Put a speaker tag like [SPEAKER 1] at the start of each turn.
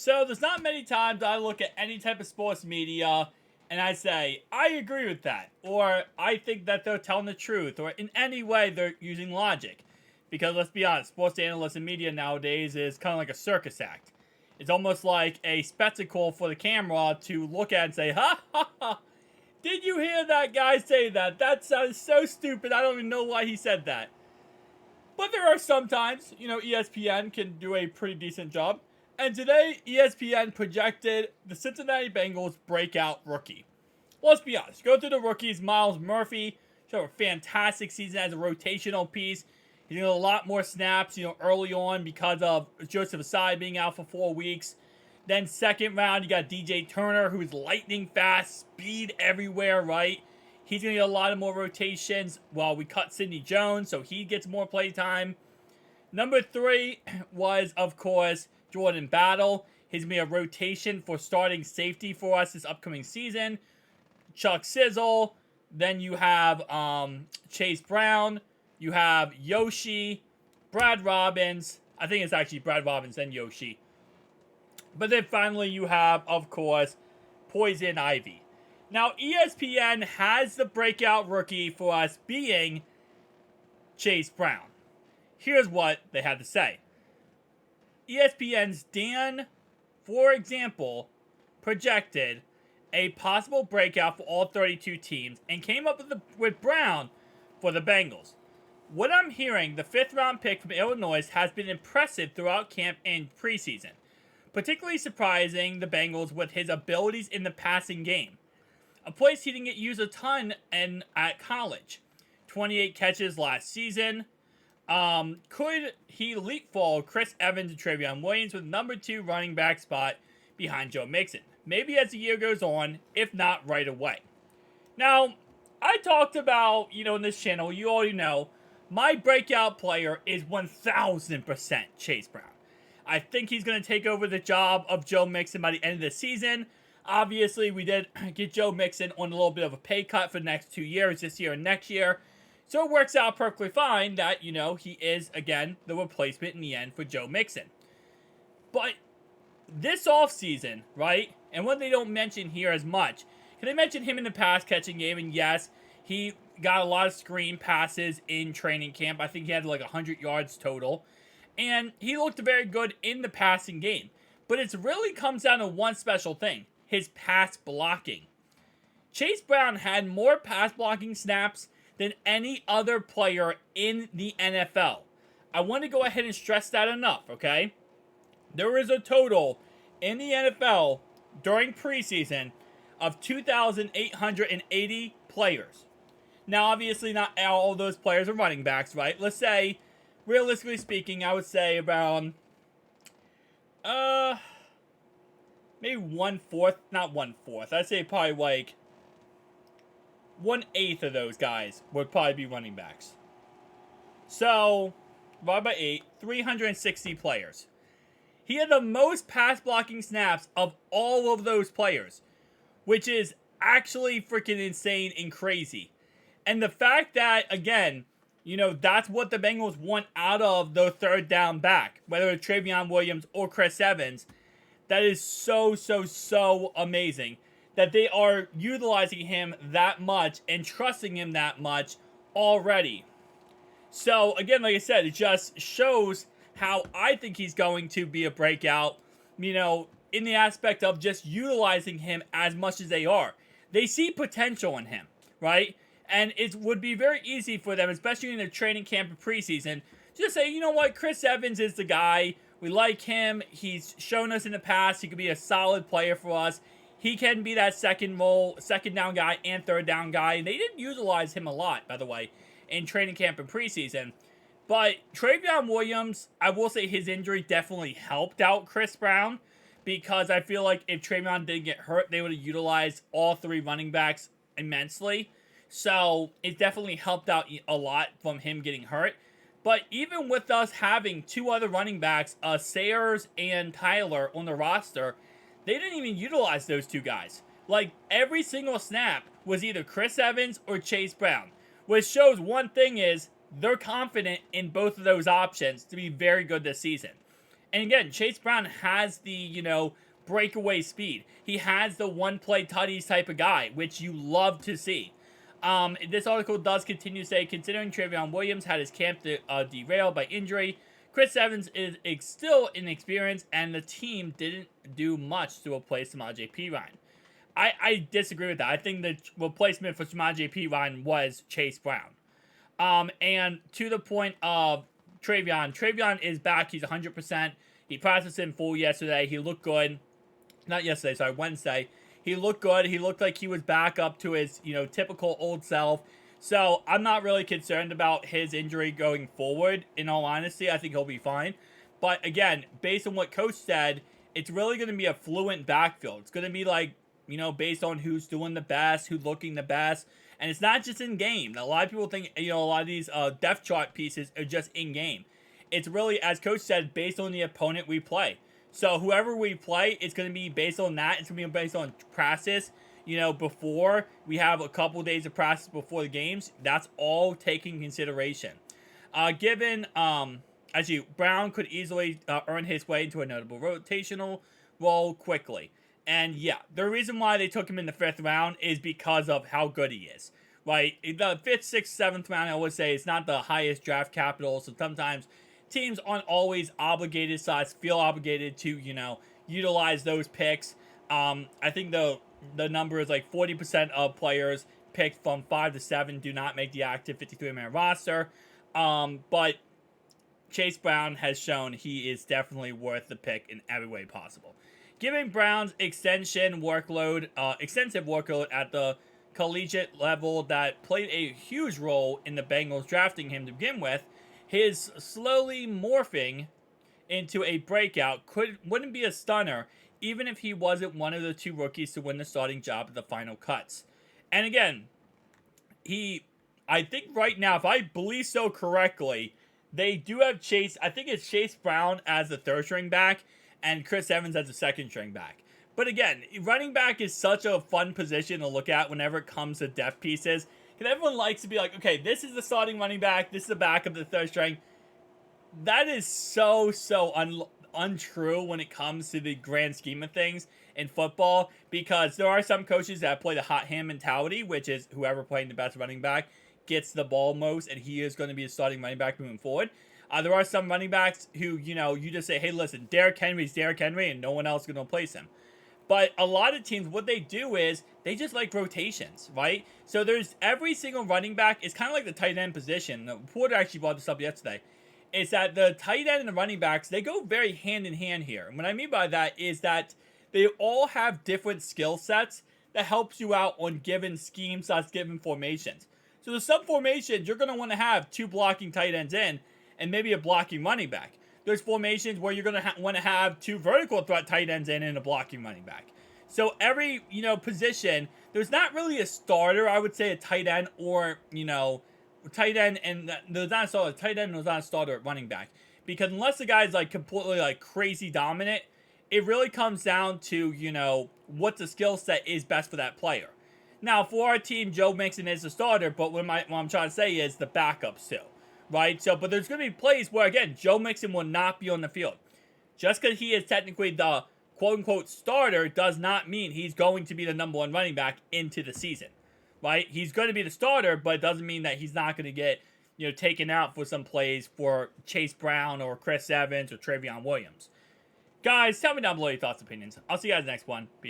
[SPEAKER 1] So there's not many times I look at any type of sports media and I say, I agree with that, or I think that they're telling the truth, or in any way they're using logic. Because let's be honest, sports analysts and media nowadays is kind of like a circus act. It's almost like a spectacle for the camera to look at and say, ha ha ha, did you hear that guy say that? That sounds so stupid, I don't even know why he said that. But there are sometimes, ESPN can do a pretty decent job. And today, ESPN projected the Cincinnati Bengals breakout rookie. Let's be honest. Go through the rookies. Myles Murphy showed a fantastic season as a rotational piece. He's getting a lot more snaps, early on because of Joseph Asai being out for 4 weeks. Then second round, you got DJ Turner, who's lightning fast, speed everywhere, right? He's going to get a lot of more rotations while we cut Sidney Jones, so he gets more play time. Number 3 was, of course, Jordan Battle. He's going to be a rotation for starting safety for us this upcoming season. Chuck Sizzle. Then you have Chase Brown. You have Yoshi. Brad Robbins. I think it's actually Brad Robbins and Yoshi. But then finally you have, of course, Poison Ivy. Now, ESPN has the breakout rookie for us being Chase Brown. Here's what they had to say. ESPN's Dan, for example, projected a possible breakout for all 32 teams and came up with Brown for the Bengals. What I'm hearing, the 5th round pick from Illinois has been impressive throughout camp and preseason. Particularly surprising the Bengals with his abilities in the passing game. A place he didn't get used a ton at college. 28 catches last season. Could he leapfrog Chris Evans and Trevion Williams with number 2 running back spot behind Joe Mixon? Maybe as the year goes on, if not right away. Now, I talked about, in this channel, you already know, my breakout player is 1000% Chase Brown. I think he's going to take over the job of Joe Mixon by the end of the season. Obviously, we did get Joe Mixon on a little bit of a pay cut for the next 2 years, this year and next year. So it works out perfectly fine that, he is, again, the replacement in the end for Joe Mixon. But this offseason, right, and what they don't mention here as much, because they mentioned him in the pass catching game, and yes, he got a lot of screen passes in training camp. I think he had like 100 yards total. And he looked very good in the passing game. But it really comes down to one special thing. His pass blocking. Chase Brown had more pass blocking snaps than any other player in the NFL. I want to go ahead and stress that enough, okay? There is a total in the NFL during preseason of 2,880 players. Now, obviously, not all of those players are running backs, right? Let's say, realistically speaking, I would say around, maybe 1/4, not 1/4. I'd say probably like 1/8 of those guys would probably be running backs. So, divided by 8, 360 players. He had the most pass blocking snaps of all of those players, which is actually freaking insane and crazy. And the fact that, again, that's what the Bengals want out of the third down back, whether it's Trevion Williams or Chris Evans, that is so, so, so amazing that they are utilizing him that much and trusting him that much already. So, again, like I said, it just shows how I think he's going to be a breakout, in the aspect of just utilizing him as much as they are. They see potential in him, right? And it would be very easy for them, especially in their training camp and preseason, just say, you know what, Chris Evans is the guy. We like him. He's shown us in the past he could be a solid player for us. He can be that second down guy and third down guy. And they didn't utilize him a lot, by the way, in training camp and preseason. But Trevion Williams, I will say his injury definitely helped out Chris Brown, because I feel like if Trevion didn't get hurt, they would have utilized all 3 running backs immensely. So it definitely helped out a lot from him getting hurt. But even with us having 2 other running backs, Sayers and Tyler, on the roster, they didn't even utilize those 2 guys. Like, every single snap was either Chris Evans or Chase Brown, which shows one thing is they're confident in both of those options to be very good this season. And again, Chase Brown has the, breakaway speed. He has the one-play tutties type of guy, which you love to see. This article does continue to say, considering Trevion Williams had his camp derailed by injury, Chris Evans is still inexperienced, and the team didn't do much to replace Samaje Perine. I disagree with that. I think the replacement for Samaje Perine was Chase Brown. And to the point of Trevion is back. He's 100%. He practiced in full yesterday. He looked good. Not yesterday, sorry, Wednesday. He looked good. He looked like he was back up to his, typical old self. So I'm not really concerned about his injury going forward. In all honesty, I think he'll be fine. But again, based on what Coach said, it's really going to be a fluent backfield. It's going to be like, based on who's doing the best, who's looking the best. And it's not just in game. A lot of people think, a lot of these depth chart pieces are just in game. It's really, as Coach said, based on the opponent we play. So whoever we play, it's going to be based on that. It's going to be based on practice. Before we have a couple days of practice before the games, that's all taken consideration. Given, actually, Brown could easily earn his way into a notable rotational role quickly. And yeah, the reason why they took him in the 5th round is because of how good he is. Right? The 5th, 6th, 7th round, I would say, is not the highest draft capital. So sometimes teams aren't always obligated, so I feel obligated to, utilize those picks. I think the number is like 40% of players picked from 5 to 7 do not make the active 53-man roster. But Chase Brown has shown he is definitely worth the pick in every way possible. Given Brown's extensive workload at the collegiate level that played a huge role in the Bengals drafting him to begin with, his slowly morphing into a breakout wouldn't be a stunner, even if he wasn't one of the 2 rookies to win the starting job at the final cuts. And again, I think right now, if I believe so correctly, they do have Chase, I think it's Chase Brown as the 3rd string back, and Chris Evans as the 2nd string back. But again, running back is such a fun position to look at whenever it comes to depth pieces. Because everyone likes to be like, okay, this is the starting running back, this is the backup, the 3rd string. That is so untrue when it comes to the grand scheme of things in football. Because there are some coaches that play the hot hand mentality, which is whoever playing the best running back gets the ball most, and he is going to be the starting running back moving forward. There are some running backs who, you just say, hey, listen, Derrick Henry's Derrick Henry, and no one else is going to replace him. But a lot of teams, what they do is they just like rotations, right? So there's every single running back is kind of like the tight end position. The reporter actually brought this up yesterday. Is that the tight end and the running backs, they go very hand in hand here. And what I mean by that is that they all have different skill sets that helps you out on given schemes, given formations. So there's some formations you're going to want to have 2 blocking tight ends in, and maybe a blocking running back. There's formations where you're going to want to have 2 vertical threat tight ends in and a blocking running back. So every, position, there's not really a starter, I would say, a tight end or, tight end, and there's not a starter, tight end, there's not a starter at running back. Because unless the guy's like completely like crazy dominant, it really comes down to, what the skill set is best for that player. Now, for our team, Joe Mixon is the starter, but what I'm trying to say is the backups too. Right? So, but there's going to be plays where, again, Joe Mixon will not be on the field. Just because he is technically the quote-unquote starter does not mean he's going to be the number 1 running back into the season. Right? He's going to be the starter, but it doesn't mean that he's not going to get, taken out for some plays for Chase Brown or Chris Evans or Trevion Williams. Guys, tell me down below your thoughts and opinions. I'll see you guys next one. Peace.